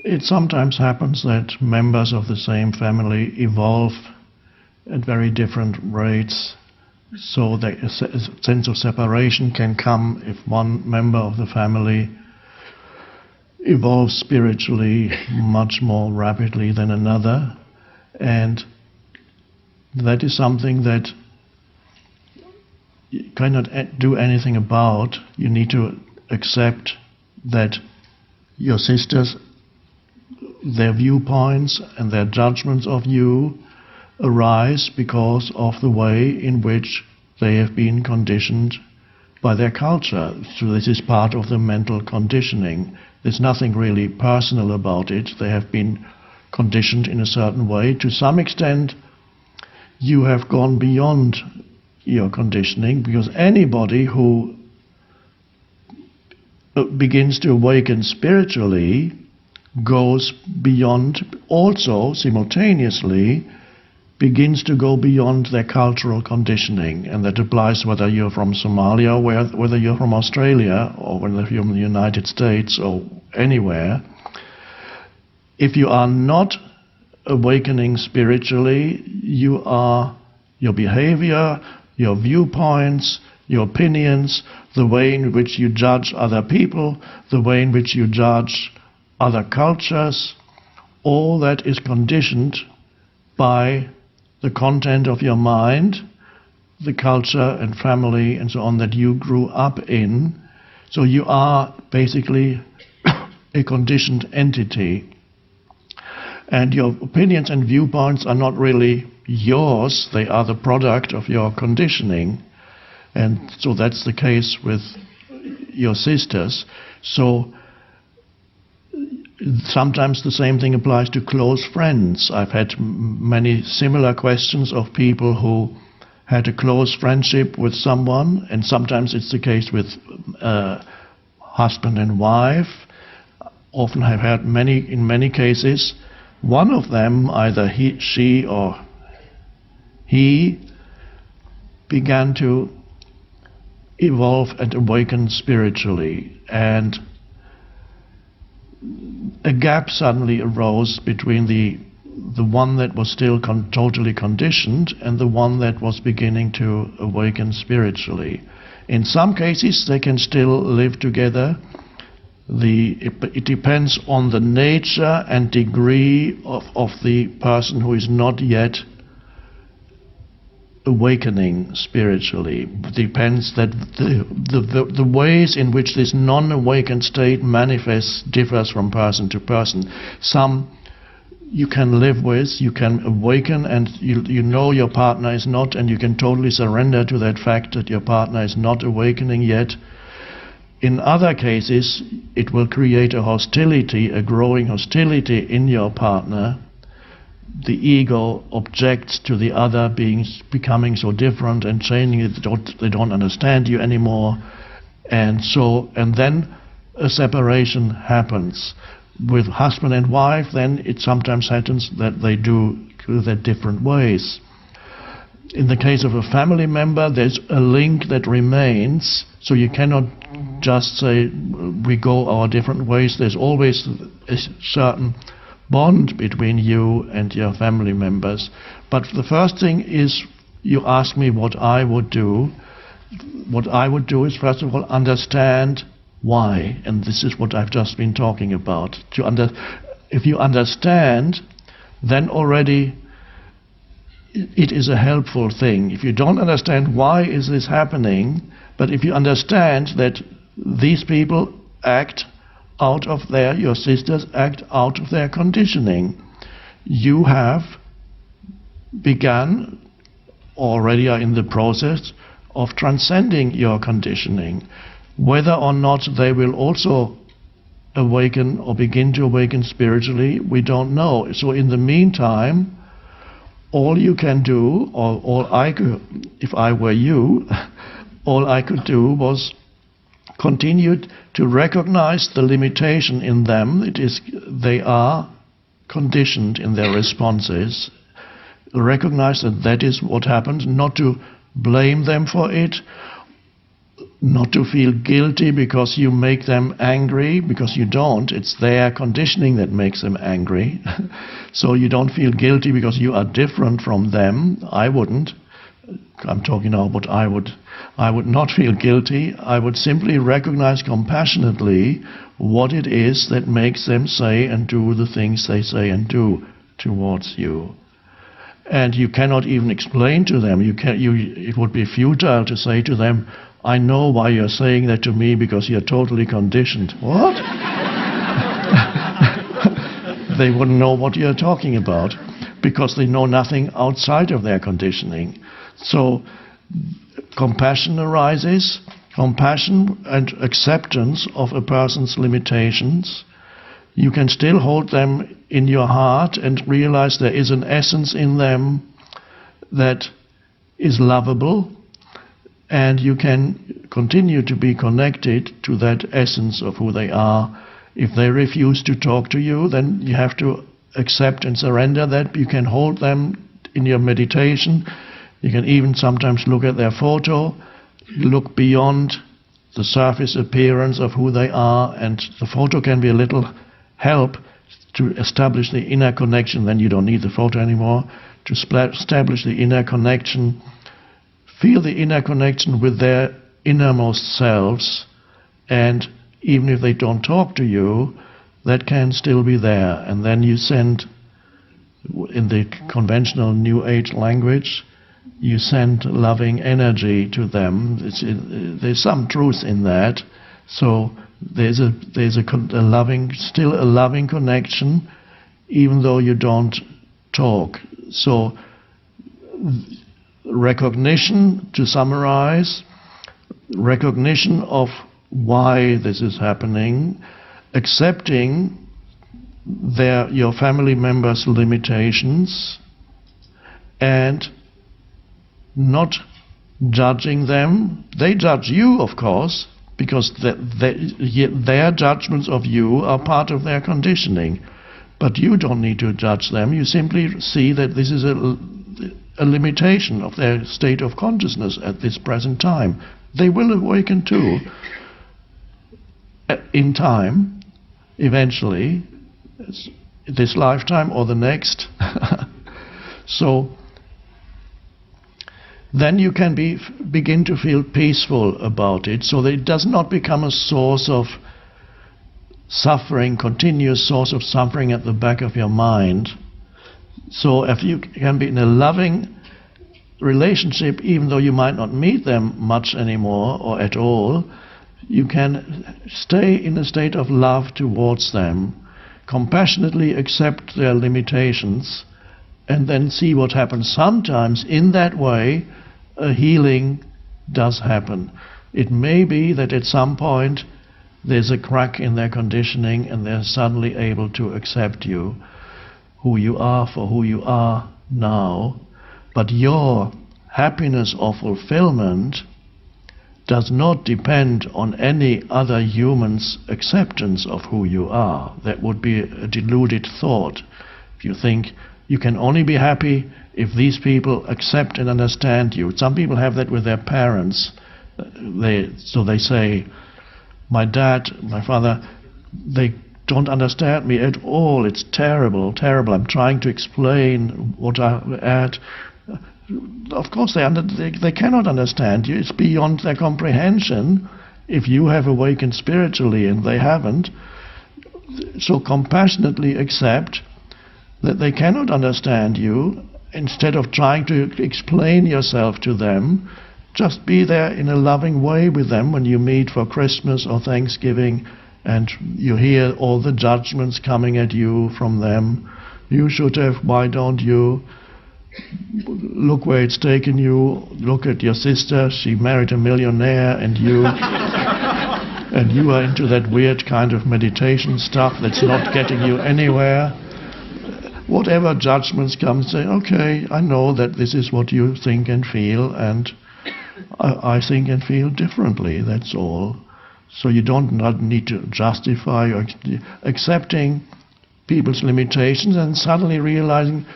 It sometimes happens that members of the same family evolve at very different rates, so that a sense of separation can come if one member of the family evolves spiritually much more rapidly than another, and that is something that you cannot do anything about. You need to accept that your sisters, their viewpoints and their judgments of you arise because of the way in which they have been conditioned by their culture. So this is part of the mental conditioning. There's nothing really personal about it. They have been conditioned in a certain way. To some extent, you have gone beyond your conditioning, because anybody who begins to awaken spiritually goes beyond, also simultaneously begins to go beyond their cultural conditioning. And that applies whether you're from Somalia, whether you're from Australia, or whether you're from the United States or anywhere. If you are not awakening spiritually, your behavior, your viewpoints, your opinions, the way in which you judge other people, the way in which you judge other cultures, all that is conditioned by the content of your mind, the culture and family and so on that you grew up in. So you are basically a conditioned entity. And your opinions and viewpoints are not really yours, they are the product of your conditioning. And so that's the case with your sisters. So sometimes the same thing applies to close friends. I've had many similar questions of people who had a close friendship with someone, and sometimes it's the case with husband and wife. Often I've had in many cases, one of them, either she or he, began to evolve and awaken spiritually, and a gap suddenly arose between the one that was still totally conditioned and the one that was beginning to awaken spiritually. In some cases they can still live together. It depends on the nature and degree of the person who is not yet awakening spiritually. It depends that the ways in which this non-awakened state manifests differs from person to person. Some you can live with, you can awaken, and you know your partner is not, and you can totally surrender to that fact that your partner is not awakening yet. In other cases, it will create a hostility, a growing hostility in your partner. The ego objects to the other becoming so different and changing. They don't understand you anymore, and then a separation happens. With husband and wife, then it sometimes happens that they do that different ways. In the case of a family member, there's a link that remains, so you cannot just say we go our different ways. There's always a certain bond between you and your family members. But the first thing is, you ask me what I would do. What I would do is, first of all, understand why, and this is what I've just been talking about. If you understand, then already it is a helpful thing. If you don't understand why is this happening, but if you understand that these people act out of your sisters act out of their conditioning, you have begun, already are in the process of transcending your conditioning. Whether or not they will also awaken or begin to awaken spiritually, we don't know. So in the meantime, all you can do, or all I could, if I were you, all I could do was continue to recognize the limitation in them. It is, they are conditioned in their responses. Recognize that that is what happened, not to blame them for it, not to feel guilty because you make them angry, because you don't. It's their conditioning that makes them angry. So you don't feel guilty because you are different from them. I wouldn't. I'm talking now, but I would not feel guilty. I would simply recognize compassionately what it is that makes them say and do the things they say and do towards you. And you cannot even explain to them. It would be futile to say to them, I know why you're saying that to me because you're totally conditioned. What? They wouldn't know what you're talking about because they know nothing outside of their conditioning. So compassion arises, compassion and acceptance of a person's limitations. You can still hold them in your heart and realize there is an essence in them that is lovable, and you can continue to be connected to that essence of who they are. If they refuse to talk to you, then you have to accept and surrender that. You can hold them in your meditation. You can even sometimes look at their photo, look beyond the surface appearance of who they are, and the photo can be a little help to establish the inner connection. Then you don't need the photo anymore. To establish the inner connection, feel the inner connection with their innermost selves, and even if they don't talk to you, that can still be there. And then you send, in the conventional New Age language, you send loving energy to them. There's some truth in that. So there's a loving connection, even though you don't talk. So recognition, to summarize, recognition of why this is happening, accepting your family members' limitations, and not judging them. They judge you, of course, because their judgments of you are part of their conditioning. But you don't need to judge them. You simply see that this is a limitation of their state of consciousness at this present time. They will awaken too, in time, eventually, this lifetime or the next. So then you can begin to feel peaceful about it, so that it does not become a source of suffering, continuous source of suffering at the back of your mind. So if you can be in a loving relationship, even though you might not meet them much anymore or at all, you can stay in a state of love towards them, compassionately accept their limitations, and then see what happens. Sometimes in that way a healing does happen. It may be that at some point there's a crack in their conditioning and they're suddenly able to accept you, who you are for who you are now. But your happiness or fulfillment does not depend on any other human's acceptance of who you are. That would be a deluded thought. If you think you can only be happy if these people accept and understand you. Some people have that with their parents. So they say, my dad, my father, they don't understand me at all. It's terrible, terrible. I'm trying to explain what I'm at. Of course, they cannot understand you. It's beyond their comprehension if you have awakened spiritually and they haven't. So compassionately accept that they cannot understand you. Instead of trying to explain yourself to them, just be there in a loving way with them when you meet for Christmas or Thanksgiving and you hear all the judgments coming at you from them. You should have, why don't you? Look where it's taken you. Look at your sister, she married a millionaire, and you and you are into that weird kind of meditation stuff that's not getting you anywhere. Whatever judgments come, say, okay, I know that this is what you think and feel, and I think and feel differently, that's all. So you don't need to justify or accepting people's limitations and suddenly realizing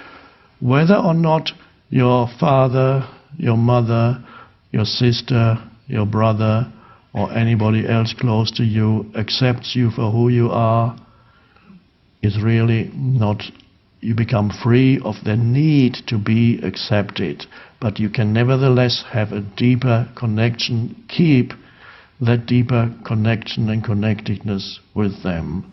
whether or not your father, your mother, your sister, your brother, or anybody else close to you accepts you for who you are, is really not, you become free of the need to be accepted, but you can nevertheless have a deeper connection, keep that deeper connection and connectedness with them.